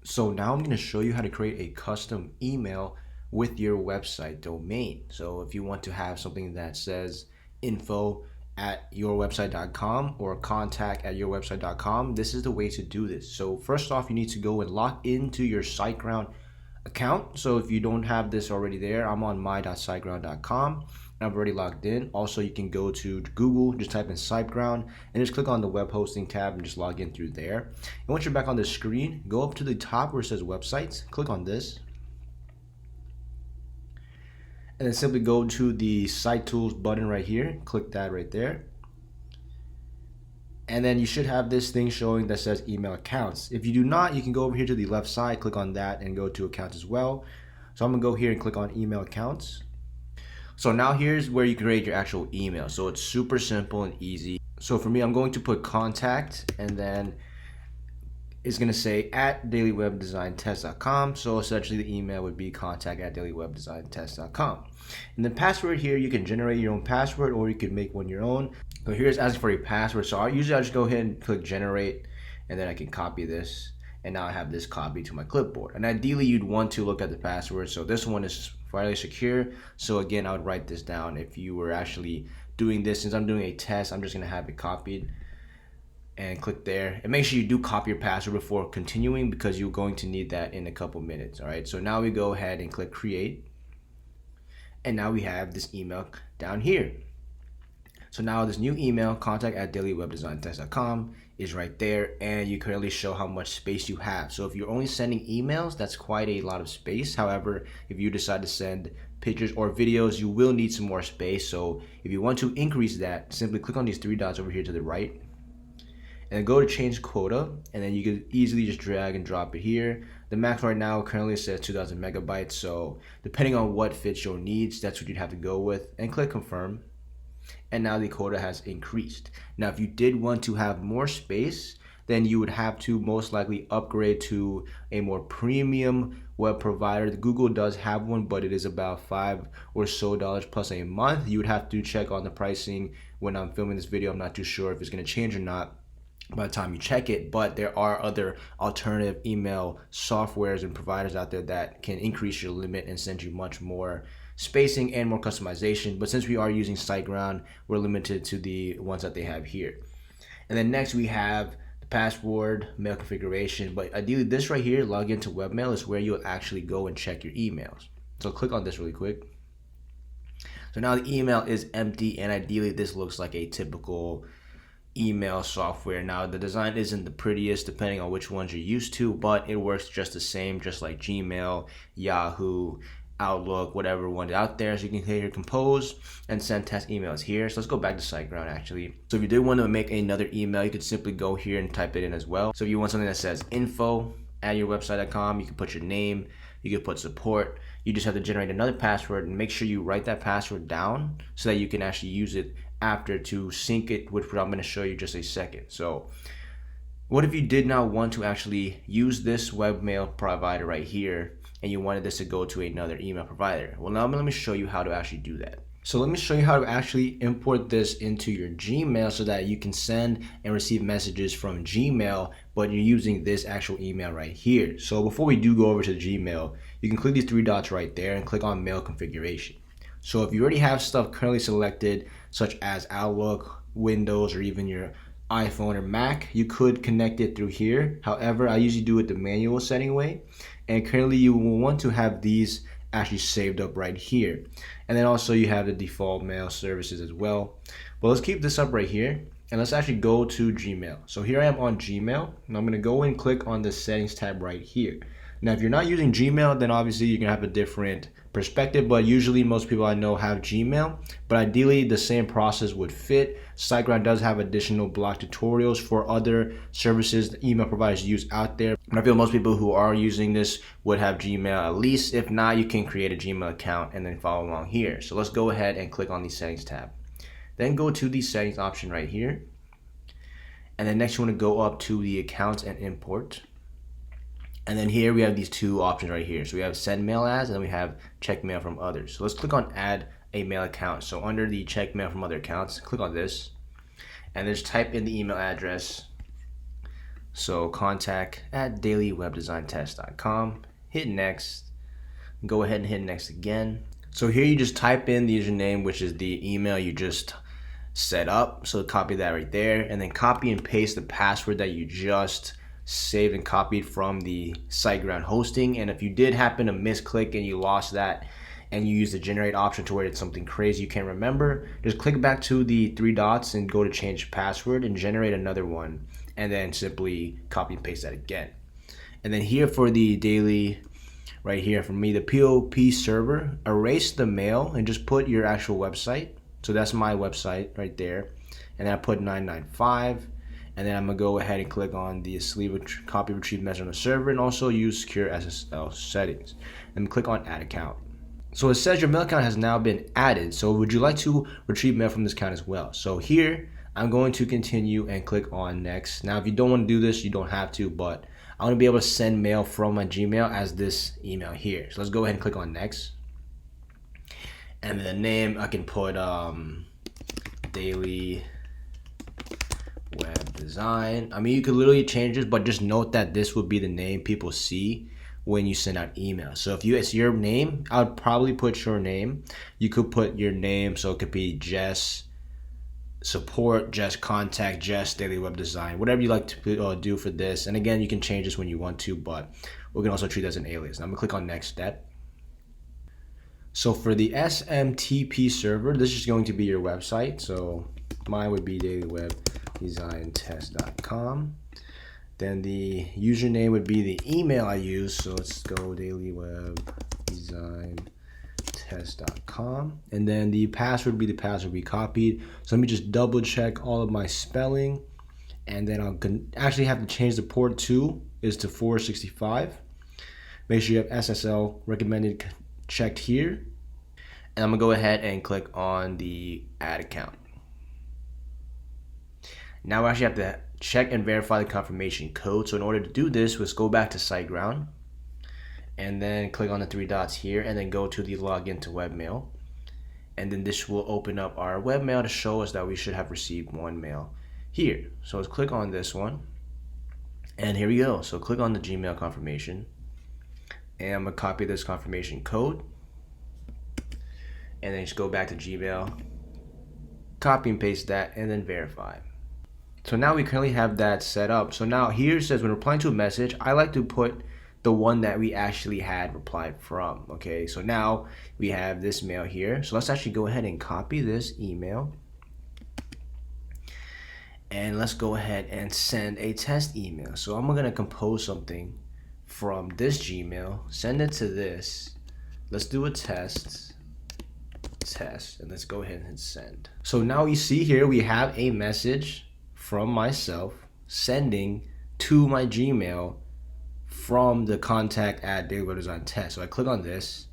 So now I'm going to show you how to create a custom email with your website domain. So if you want to have something that says info@yourwebsite.com or contact@yourwebsite.com, this is the way to do this. So first off, you need to go and log into your SiteGround account. So if you don't have this already there, I'm on my.siteground.com. I've already logged in. Also, you can go to Google, just type in SiteGround, and just click on the web hosting tab and just log in through there. And once you're back on the screen, go up to the top where it says websites, click on this, and then simply go to the Site Tools button right here, click that right there. And then you should have this thing showing that says email accounts. If you do not, you can go over here to the left side, click on that and go to accounts as well. So I'm gonna go here and click on email accounts. So now here's where you create your actual email. So it's super simple and easy. So for me, I'm going to put contact, and then it's gonna say @dailywebdesigntest.com. So essentially the email would be contact@dailywebdesigntest.com. And the password here, you can generate your own password or you can make one your own. So here's asking for a password. So I'll just go ahead and click generate, and then I can copy this. And now I have this copy to my clipboard. And ideally you'd want to look at the password. So this one is fairly secure. So again, I would write this down if you were actually doing this. Since I'm doing a test, I'm just gonna have it copied and click there. And make sure you do copy your password before continuing, because you're going to need that in a couple minutes. All right, so now we go ahead and click create. And now we have this email down here. So now this new email, contact@dailywebdesigntest.com, is right there, and you clearly show how much space you have. So if you're only sending emails, that's quite a lot of space. However, if you decide to send pictures or videos, you will need some more space. So if you want to increase that, simply click on these three dots over here to the right, and then go to change quota, and then you can easily just drag and drop it here. The max right now currently says 2,000 megabytes. So depending on what fits your needs, that's what you'd have to go with, and click confirm. And now the quota has increased. Now if you did want to have more space, then you would have to most likely upgrade to a more premium web provider. Google does have one, but it is about $5 or so plus a month. You would have to check on the pricing when I'm filming this video. I'm not too sure if it's going to change or not by the time you check it, but there are other alternative email softwares and providers out there that can increase your limit and send you much more spacing and more customization. But since we are using SiteGround, we're limited to the ones that they have here. And then next we have the password, mail configuration. But ideally this right here, log into webmail, is where you'll actually go and check your emails. So click on this really quick. So now the email is empty, and ideally this looks like a typical email software. Now the design isn't the prettiest depending on which ones you're used to, but it works just the same, just like Gmail, Yahoo, Outlook, whatever one out there. So you can hit here compose and send test emails here. So let's go back to SiteGround actually. So if you did want to make another email, you could simply go here and type it in as well. So if you want something that says info@yourwebsite.com, you can put your name, you can put support. You just have to generate another password, and make sure you write that password down so that you can actually use it after to sync it, which I'm going to show you just a second. So what if you did not want to actually use this webmail provider right here, and you wanted this to go to another email provider? Well, now let me show you how to actually do that. So let me show you how to actually import this into your Gmail so that you can send and receive messages from Gmail, but you're using this actual email right here. So before we do go over to Gmail, you can click these three dots right there and click on mail configuration. So if you already have stuff currently selected, such as Outlook, Windows, or even your iPhone or Mac, you could connect it through here. However, I usually do it the manual setting way, and currently you will want to have these actually saved up right here. And then also you have the default mail services as well. But let's keep this up right here, and let's actually go to Gmail. So here I am on Gmail, and I'm going to go and click on the settings tab right here. Now if you're not using Gmail, then obviously you're going to have a different perspective, but usually most people I know have Gmail, but ideally the same process would fit. SiteGround does have additional blog tutorials for other services that email providers use out there, but I feel most people who are using this would have Gmail at least. If not, you can create a Gmail account and then follow along here. So let's go ahead and click on the settings tab, then go to the settings option right here, and then next you want to go up to the accounts and import. And then here we have these two options right here. So we have send mail as, and then we have check mail from others. So let's click on add a mail account. So under the check mail from other accounts, click on this, and then just type in the email address So contact@dailywebdesigntest.com, hit next, go ahead and hit next again. So here you just type in the username, which is the email you just set up. So copy that right there, and then copy and paste the password that you just saved and copied from the SiteGround hosting. And if you did happen to misclick and you lost that and you use the generate option to where it's something crazy you can't remember, just click back to the three dots and go to change password and generate another one, and then simply copy and paste that again. And then here for the daily, right here for me, the POP server, erase the mail and just put your actual website. So that's my website right there. And then I put 995. And then I'm gonna go ahead and click on the sleeve copy retrieve message on the server, and also use secure SSL settings. And click on add account. So it says your mail account has now been added. So would you like to retrieve mail from this account as well? So here I'm going to continue and click on next. Now if you don't want to do this, you don't have to, but I want to be able to send mail from my Gmail as this email here. So let's go ahead and click on next. And the name I can put Daily Web Design. I mean, you could literally change this, but just note that this would be the name people see when you send out email. So if it's your name, I would probably put your name. You could put your name, so it could be Jess support, Jess contact, Jess Daily Web Design, whatever you like to do for this. And again, you can change this when you want to, but we can also treat it as an alias. Now I'm gonna click on next step. So for the SMTP server, this is going to be your website. So mine would be dailywebdesigntest.com. Then the username would be the email I use. So let's go dailywebdesigntest.com. And then the password would be the password we copied. So let me just double check all of my spelling. And then I'll actually have to change the port to 465. Make sure you have SSL recommended checked here. And I'm gonna go ahead and click on the add account. Now I actually have to check and verify the confirmation code. So in order to do this, let's go back to SiteGround and then click on the three dots here and then go to the login to webmail. And then this will open up our webmail to show us that we should have received one mail here. So let's click on this one. And here we go. So click on the Gmail confirmation. And I'm gonna copy this confirmation code. And then just go back to Gmail, copy and paste that, and then verify. So now we currently have that set up. So now here it says when replying to a message, I like to put the one that we actually had replied from. Okay, so now we have this mail here. So let's actually go ahead and copy this email. And let's go ahead and send a test email. So I'm gonna compose something from this Gmail, send it to this. Let's do a test, and let's go ahead and hit send. So now you see here we have a message from myself sending to my Gmail from the contact at Daily Web Design Test. So I click on this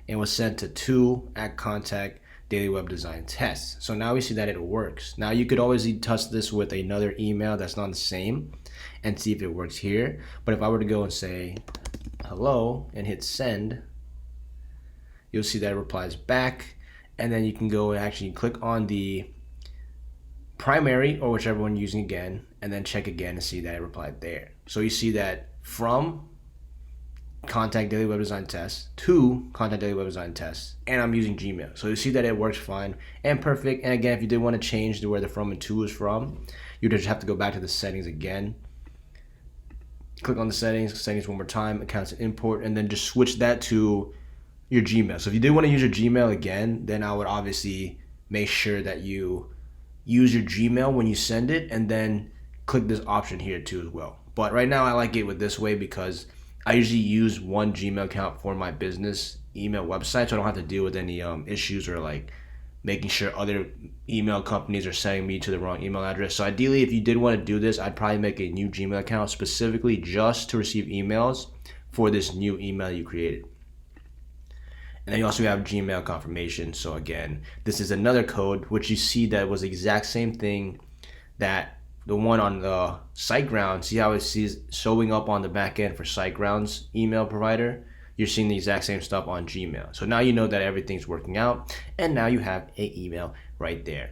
and it was sent to contact Daily Web Design Test. So now we see that it works. Now you could always test this with another email that's not the same and see if it works here. But if I were to go and say hello and hit send, you'll see that it replies back. And then you can go and actually click on the primary or whichever one you're using again, and then check again to see that it replied there. So you see that from contact Daily Web Design Test to contact Daily Web Design Test, and I'm using Gmail. So you see that it works fine and perfect. And again, if you did want to change to where the from and to is from, you just have to go back to the settings again. Click on the settings one more time, accounts and import, and then just switch that to your Gmail. So if you did want to use your Gmail again, then I would obviously make sure that you use your Gmail when you send it, and then click this option here too as well. But right now I like it with this way because I usually use one Gmail account for my business email website, so I don't have to deal with any issues or like making sure other email companies are sending me to the wrong email address. So ideally, if you did want to do this, I'd probably make a new Gmail account specifically just to receive emails for this new email you created. And then you also have Gmail confirmation. So again, this is another code which you see that was the exact same thing that the one on the SiteGround. See how it sees showing up on the back end for SiteGround's email provider? You're seeing the exact same stuff on Gmail. So now you know that everything's working out, and now you have an email right there.